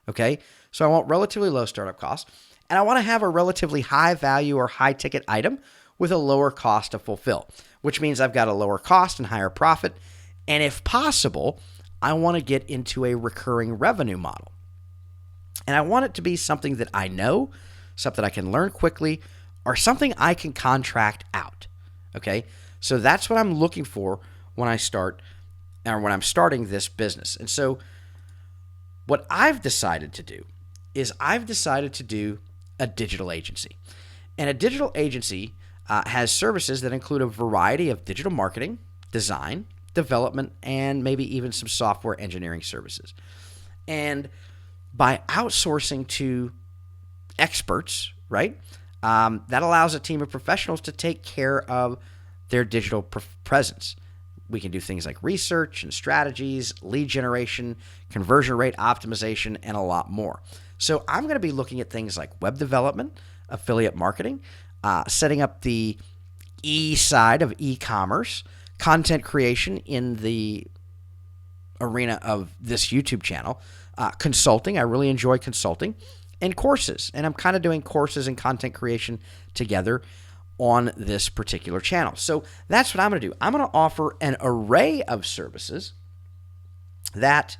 [SPEAKER 1] Okay? So I want relatively low startup costs, and I want to have a relatively high value or high ticket item with a lower cost to fulfill, which means I've got a lower cost and higher profit. And if possible, I want to get into a recurring revenue model. And I want it to be something that I know, something I can learn quickly, or something I can contract out. Okay? So that's what I'm looking for when I start, or when I'm starting this business. And so what I've decided to do is I've decided to do a digital agency. And a digital agency has services that include a variety of digital marketing, design, development, and maybe even some software engineering services. And by outsourcing to experts, right, that allows a team of professionals to take care of their digital presence. We can do things like research and strategies, lead generation, conversion rate optimization, and a lot more. So I'm going to be looking at things like web development, affiliate marketing, setting up the E side of e-commerce, content creation in the arena of this YouTube channel, consulting. I really enjoy consulting, and courses. And I'm kind of doing courses and content creation together on this particular channel. So that's what I'm going to do. I'm going to offer an array of services that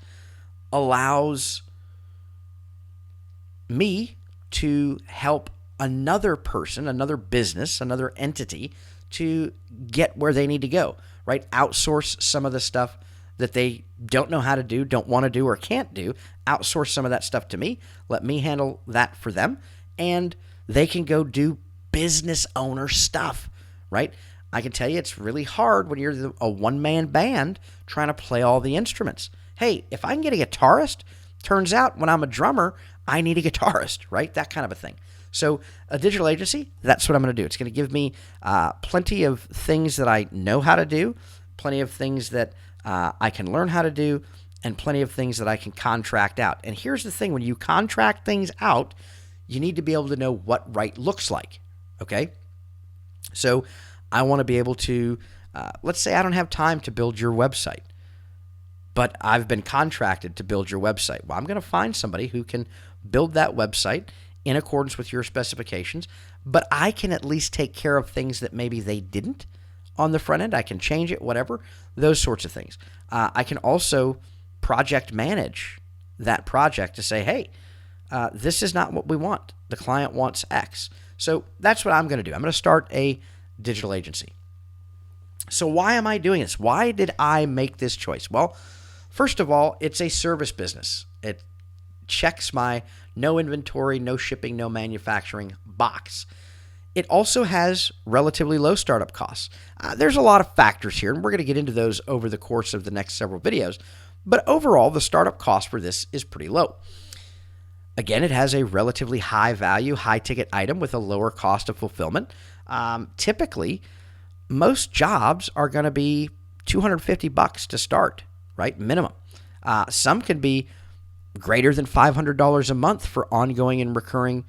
[SPEAKER 1] allows me to help another person, another business, another entity to get where they need to go, right? Outsource some of the stuff that they don't know how to do, don't want to do, or can't do. Outsource some of that stuff to me. Let me handle that for them, and they can go do business owner stuff, right? I can tell you it's really hard when you're a one-man band trying to play all the instruments. Hey, if I can get a guitarist, turns out when I'm a drummer, I need a guitarist, right? That kind of a thing. So a digital agency, that's what I'm going to do. It's going to give me plenty of things that I know how to do, plenty of things that I can learn how to do, and plenty of things that I can contract out. And here's the thing. When you contract things out, you need to be able to know what right looks like, okay? So I want to be able to, let's say I don't have time to build your website, but I've been contracted to build your website. Well, I'm going to find somebody who can build that website in accordance with your specifications, but I can at least take care of things that maybe they didn't on the front end. I can change it, whatever, those sorts of things. I can also project manage that project to say, hey, this is not what we want. The client wants X. So that's what I'm going to do. I'm going to start a digital agency. So why am I doing this? Why did I make this choice? Well, first of all, it's a service business. It checks my no inventory, no shipping, no manufacturing box. It also has relatively low startup costs. There's a lot of factors here, and we're going to get into those over the course of the next several videos. But overall, the startup cost for this is pretty low. Again, it has a relatively high value, high ticket item with a lower cost of fulfillment. Typically, most jobs are going to be $250 to start, right? Minimum. Some can be greater than $500 a month for ongoing and recurring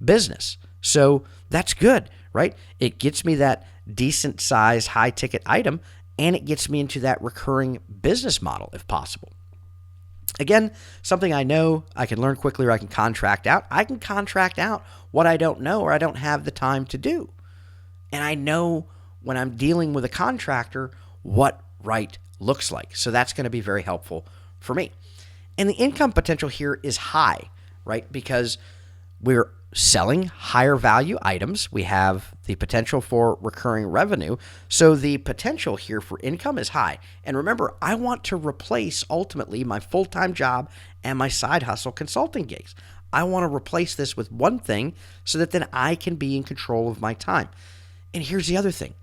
[SPEAKER 1] business. So that's good, right? It gets me that decent size, high ticket item, and it gets me into that recurring business model if possible. Again, something I know I can learn quickly or I can contract out. I can contract out what I don't know or I don't have the time to do. And I know when I'm dealing with a contractor what right looks like. So that's going to be very helpful for me. And the income potential here is high, right? Because we're selling higher value items. We have the potential for recurring revenue. So the potential here for income is high. And remember, I want to replace ultimately my full-time job and my side hustle consulting gigs. I want to replace this with one thing so that then I can be in control of my time. And here's the other thing.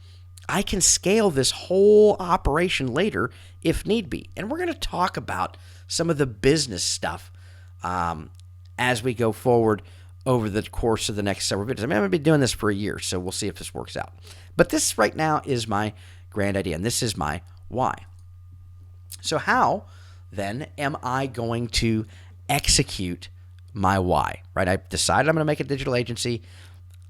[SPEAKER 1] I can scale this whole operation later if need be. And we're going to talk about some of the business stuff as we go forward over the course of the next several videos. I'm going to be doing this for a year, so we'll see if this works out. But this right now is my grand idea, and this is my why. So how, then, am I going to execute my why, right? I've decided I'm going to make a digital agency.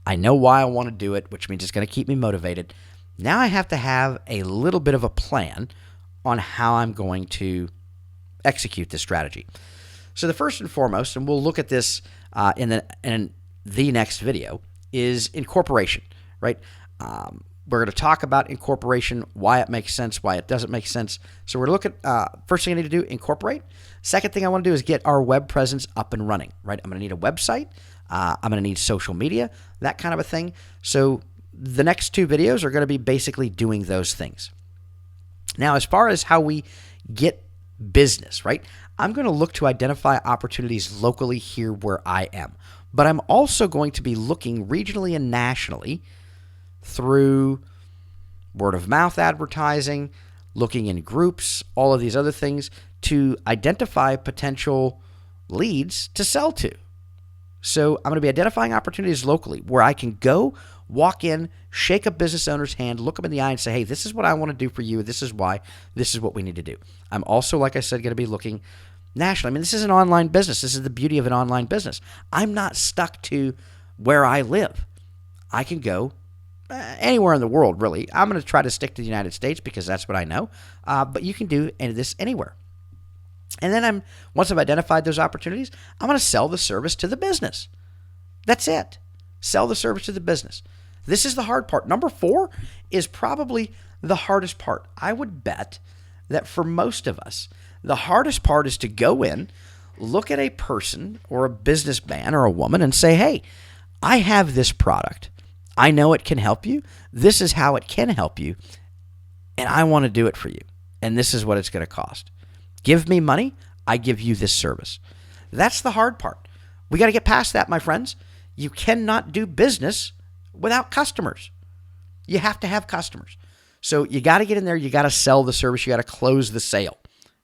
[SPEAKER 1] I know why I want to do it, which means it's going to keep me motivated. Now I have to have a little bit of a plan on how I'm going to execute this strategy. So the first and foremost, and we'll look at this in the next video, is incorporation, right? We're going to talk about incorporation, why it makes sense, why it doesn't make sense. So we're going to look at, first thing I need to do, incorporate. Second thing I want to do is get our web presence up and running, right? I'm going to need a website. I'm going to need social media, that kind of a thing. So the next two videos are going to be basically doing those things. Now, as far as how we get business, right? I'm going to look to identify opportunities locally here where I am. But I'm also going to be looking regionally and nationally through word of mouth advertising, looking in groups, all of these other things to identify potential leads to sell to. So I'm going to be identifying opportunities locally where I can go, walk in, shake a business owner's hand, look them in the eye and say, hey, this is what I want to do for you. This is why. This is what we need to do. I'm also, like I said, going to be looking nationally. I mean, this is an online business. This is the beauty of an online business. I'm not stuck to where I live. I can go anywhere in the world, really. I'm going to try to stick to the United States because that's what I know. But you can do this anywhere. And then once I've identified those opportunities, I'm going to sell the service to the business. That's it. Sell the service to the business. This is the hard part. Number 4 is probably the hardest part. I would bet that for most of us, the hardest part is to go in, look at a person or a businessman or a woman and say, hey, I have this product. I know it can help you. This is how it can help you. And I want to do it for you. And this is what it's going to cost. Give me money. I give you this service. That's the hard part. We got to get past that, my friends. You cannot do business without customers. You have to have customers. So you got to get in there. You got to sell the service. You got to close the sale.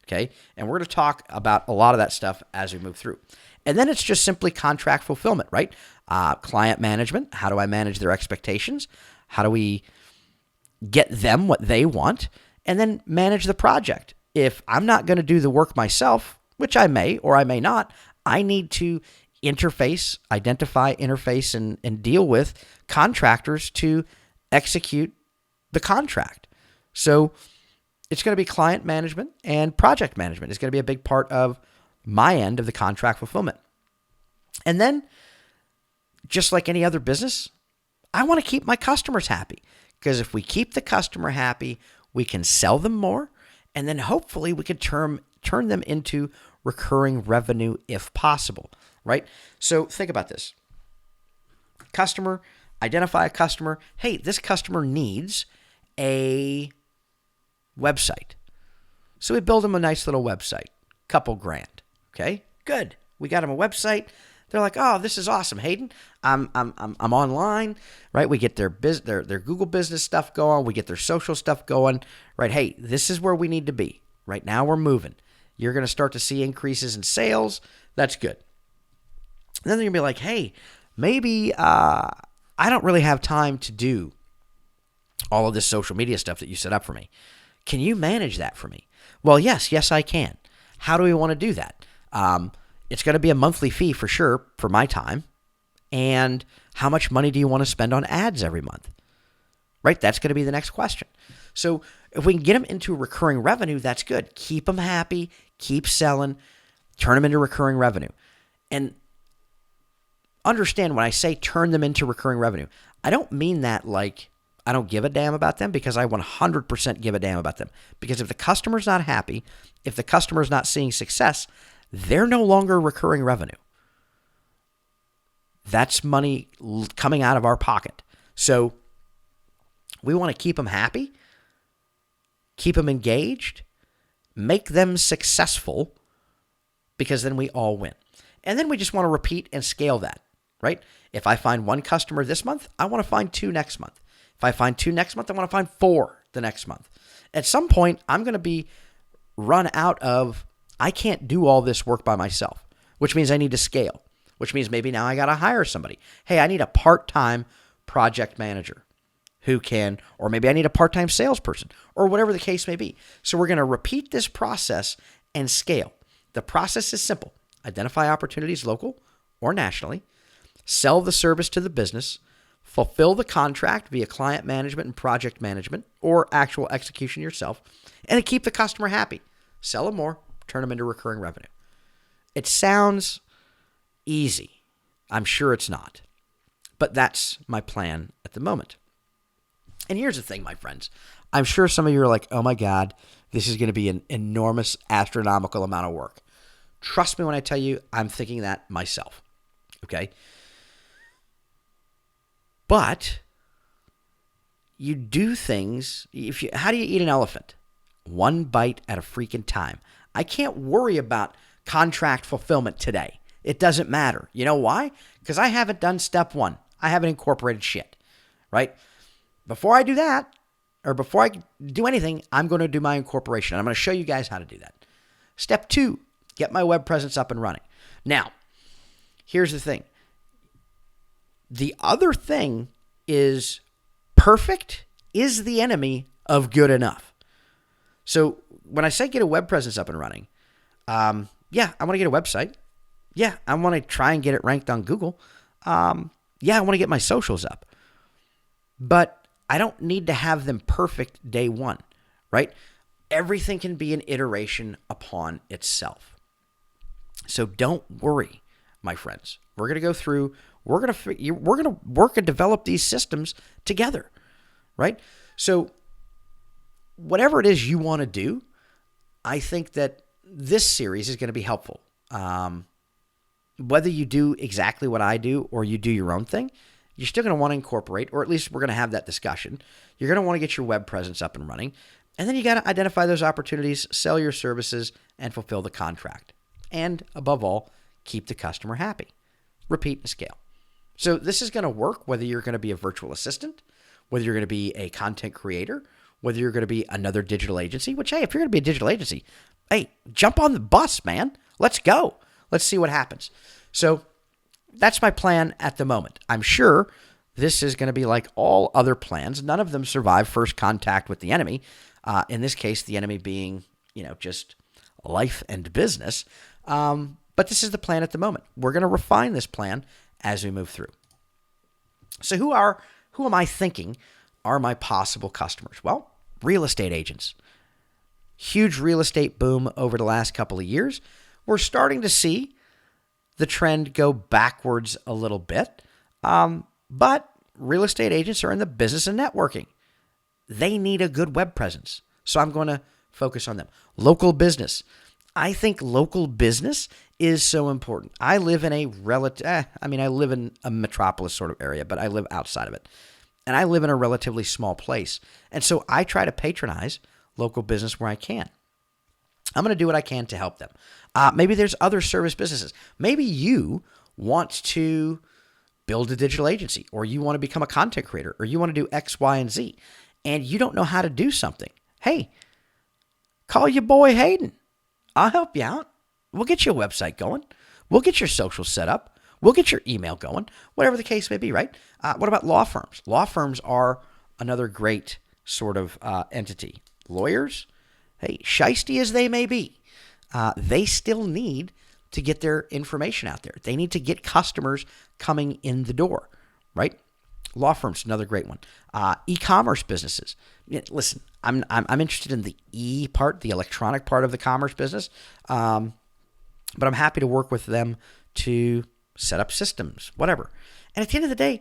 [SPEAKER 1] Okay. And we're going to talk about a lot of that stuff as we move through. And then it's just simply contract fulfillment, right? Client management. How do I manage their expectations? How do we get them what they want? And then manage the project. If I'm not going to do the work myself, which I may or I may not, I need to identify, interface, and deal with contractors to execute the contract. So it's going to be client management and project management. It's going to be a big part of my end of the contract fulfillment. And then, just like any other business, I want to keep my customers happy. Because if we keep the customer happy, we can sell them more, and then hopefully we can turn them into recurring revenue if possible, right? So think about this. Customer, identify a customer. Hey, this customer needs a website. So we build them a nice little website, couple grand. Okay, good. We got them a website. They're like, oh, this is awesome, Hayden. I'm online, right? We get their Google business stuff going. We get their social stuff going, right? Hey, this is where we need to be. Right now we're moving. You're going to start to see increases in sales. That's good. And then they're going to be like, hey, maybe I don't really have time to do all of this social media stuff that you set up for me. Can you manage that for me? Well, yes, I can. How do we want to do that? It's going to be a monthly fee for sure for my time. And how much money do you want to spend on ads every month? Right? That's going to be the next question. So if we can get them into recurring revenue, that's good. Keep them happy, keep selling, turn them into recurring revenue. And understand when I say turn them into recurring revenue, I don't mean that like I don't give a damn about them, because I 100% give a damn about them. Because if the customer's not happy, if the customer's not seeing success, they're no longer recurring revenue. That's money coming out of our pocket. So we want to keep them happy, keep them engaged, make them successful, because then we all win. And then we just want to repeat and scale that, right? If I find one customer this month, I want to find 2 next month. If I find 2 next month, I want to find 4 the next month. At some point, I'm going to be run out of, I can't do all this work by myself, which means I need to scale, which means maybe now I got to hire somebody. Hey, I need a part-time project manager who can, or maybe I need a part-time salesperson, or whatever the case may be. So we're going to repeat this process and scale. The process is simple. Identify opportunities local or nationally, sell the service to the business, fulfill the contract via client management and project management or actual execution yourself, and keep the customer happy. Sell them more, turn them into recurring revenue. It sounds easy. I'm sure it's not. But that's my plan at the moment. And here's the thing, my friends. I'm sure some of you are like, oh my God, this is going to be an enormous, astronomical amount of work. Trust me when I tell you, I'm thinking that myself. Okay? But you do things. How do you eat an elephant? One bite at a freaking time. I can't worry about contract fulfillment today. It doesn't matter. You know why? Because I haven't done step 1. I haven't incorporated shit, right? Before I do that, or before I do anything, I'm going to do my incorporation. And I'm going to show you guys how to do that. Step 2, get my web presence up and running. Now, here's the thing. The other thing is perfect is the enemy of good enough. So when I say get a web presence up and running, I want to get a website. Yeah, I want to try and get it ranked on Google. I want to get my socials up. But I don't need to have them perfect day 1, right? Everything can be an iteration upon itself. So don't worry, my friends. We're going to go through, we're going to work and develop these systems together, right? So whatever it is you want to do, I think that this series is going to be helpful. Whether you do exactly what I do or you do your own thing, you're still going to want to incorporate, or at least we're going to have that discussion. You're going to want to get your web presence up and running. And then you got to identify those opportunities, sell your services, and fulfill the contract. And above all, keep the customer happy. Repeat and scale. So this is going to work whether you're going to be a virtual assistant, whether you're going to be a content creator, whether you're going to be another digital agency, which, hey, if you're going to be a digital agency, hey, jump on the bus, man. Let's go. Let's see what happens. So that's my plan at the moment. I'm sure this is going to be like all other plans. None of them survive first contact with the enemy. In this case, the enemy being, just life and business. But this is the plan at the moment. We're going to refine this plan as we move through. So who am I thinking are my possible customers? Well, real estate agents. Huge real estate boom over the last couple of years. We're starting to see the trend go backwards a little bit. But real estate agents are in the business of networking. They need a good web presence. So I'm going to focus on them. Local business. I think local business is so important. I live in a I live in a metropolis sort of area, but I live outside of it. And I live in a relatively small place. And so I try to patronize local business where I can. I'm going to do what I can to help them. Maybe there's other service businesses. Maybe you wants to build a digital agency, or you want to become a content creator, or you want to do X, Y, and Z, and you don't know how to do something, hey, call your boy Hayden. I'll help you out. We'll get you a website going. We'll get your social set up. We'll get your email going, whatever the case may be, right? What about law firms? Law firms are another great sort of entity. Lawyers, hey, shiesty as they may be, they still need to get their information out there. They need to get customers coming in the door, right? Law firms, another great one. E-commerce businesses. Listen, I'm interested in the E part, the electronic part of the commerce business, but I'm happy to work with them to set up systems, whatever. And at the end of the day,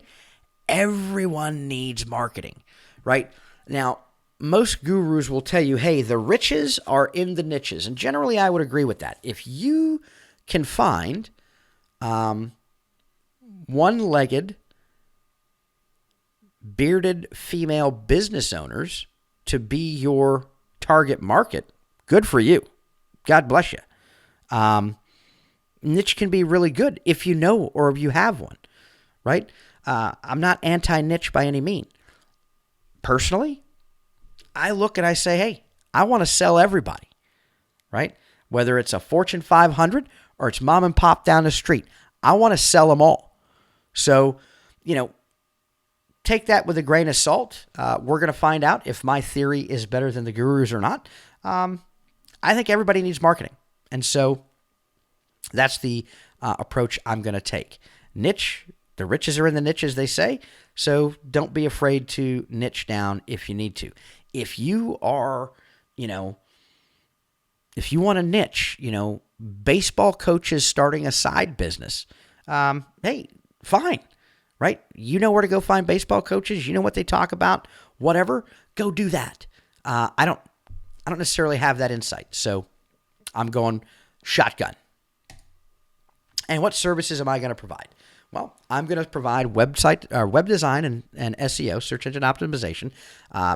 [SPEAKER 1] everyone needs marketing, right? Now, most gurus will tell you, hey, the riches are in the niches. And generally, I would agree with that. If you can find one-legged, bearded female business owners to be your target market, good for you. God bless you. Niche can be really good if you know or if you have one, right? I'm not anti-niche by any means. Personally, I look and I say, hey, I want to sell everybody, right? Whether it's a Fortune 500 or it's mom and pop down the street, I want to sell them all. So, take that with a grain of salt. We're going to find out if my theory is better than the gurus or not. I think everybody needs marketing. And so that's the approach I'm going to take. Niche, the riches are in the niches, they say. So don't be afraid to niche down if you need to. If you are, if you want to niche, baseball coaches starting a side business, hey, fine, right? You know where to go find baseball coaches. You know what they talk about, whatever. Go do that. I don't necessarily have that insight, so I'm going shotgun. And what services am I going to provide? Well, I'm going to provide web design and SEO, search engine optimization,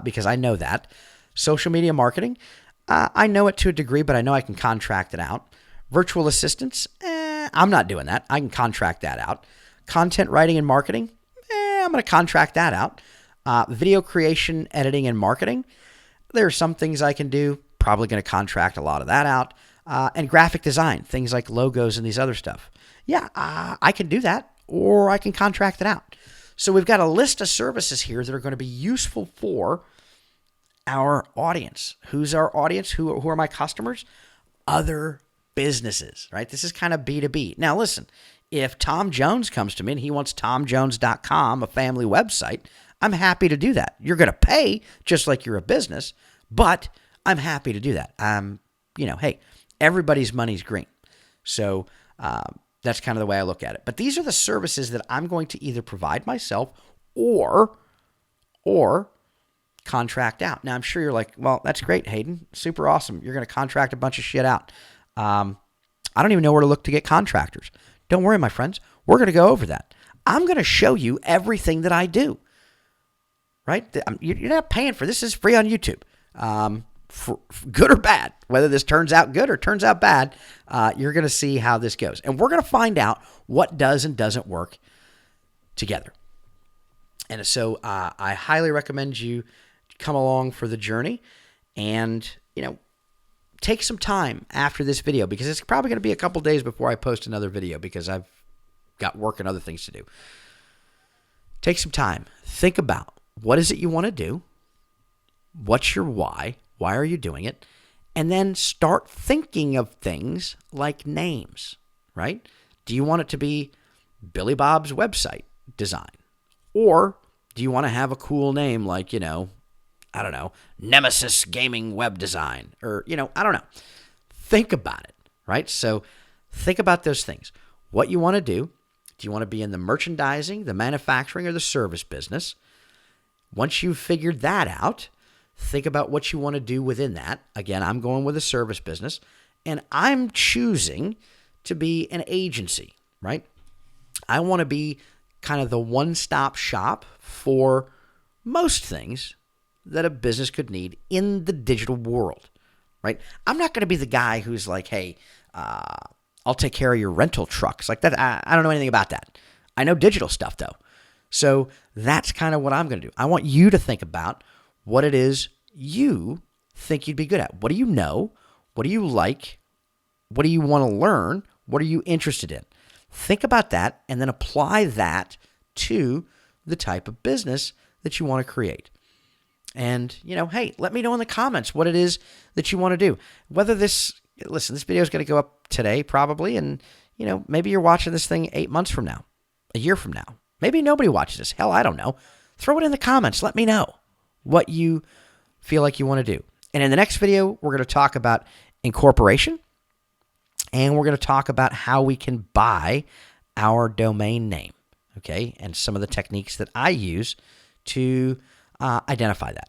[SPEAKER 1] because I know that. Social media marketing, I know it to a degree, but I know I can contract it out. Virtual assistants, I'm not doing that. I can contract that out. Content writing and marketing, I'm going to contract that out. Video creation, editing, and marketing, there are some things I can do. Probably going to contract a lot of that out. And graphic design, things like logos and these other stuff. Yeah, I can do that, or I can contract it out. So we've got a list of services here that are going to be useful for our audience. Who's our audience? Who are my customers? Other businesses, right? This is kind of B2B. Now, listen, if Tom Jones comes to me and he wants TomJones.com, a family website, I'm happy to do that. You're going to pay just like you're a business, but I'm happy to do that. Hey, everybody's money's green. So that's kind of the way I look at it. But these are the services that I'm going to either provide myself or contract out. Now, I'm sure you're like, well, that's great, Hayden. Super awesome. You're going to contract a bunch of shit out. I don't even know where to look to get contractors. Don't worry, my friends. We're going to go over that. I'm going to show you everything that I do, right? You're not paying for this. This is free on YouTube. For good or bad, whether this turns out good or turns out bad, you're going to see how this goes. And we're going to find out what does and doesn't work together. And so I highly recommend you come along for the journey and, take some time after this video, because it's probably going to be a couple days before I post another video because I've got work and other things to do. Take some time. Think about what is it you want to do? What's your why? Why are you doing it? And then start thinking of things like names, right? Do you want it to be Billy Bob's website design? Or do you want to have a cool name like, I don't know, Nemesis Gaming Web Design? Or, I don't know. Think about it, right? So think about those things. What you want to do. Do you want to be in the merchandising, the manufacturing, or the service business? Once you've figured that out, think about what you want to do within that. Again, I'm going with a service business, and I'm choosing to be an agency, right? I want to be kind of the one-stop shop for most things that a business could need in the digital world, right? I'm not going to be the guy who's like, hey, I'll take care of your rental trucks. Like that, I don't know anything about that. I know digital stuff though. So that's kind of what I'm going to do. I want you to think about what it is you think you'd be good at. What do you know? What do you like? What do you want to learn? What are you interested in? Think about that and then apply that to the type of business that you want to create. And, hey, let me know in the comments what it is that you want to do. Whether this video is going to go up today probably, and, maybe you're watching this thing 8 months from now, a year from now. Maybe nobody watches this. Hell, I don't know. Throw it in the comments. Let me know what you feel like you want to do. And in the next video, we're going to talk about incorporation, and we're going to talk about how we can buy our domain name, okay, and some of the techniques that I use to identify that.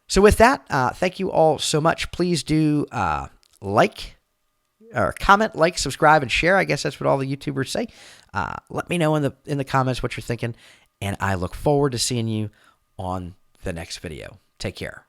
[SPEAKER 1] So with that, thank you all so much. Please do like or comment, like, subscribe, and share. I guess that's what all the YouTubers say. Let me know in the comments what you're thinking, and I look forward to seeing you on the next video. Take care.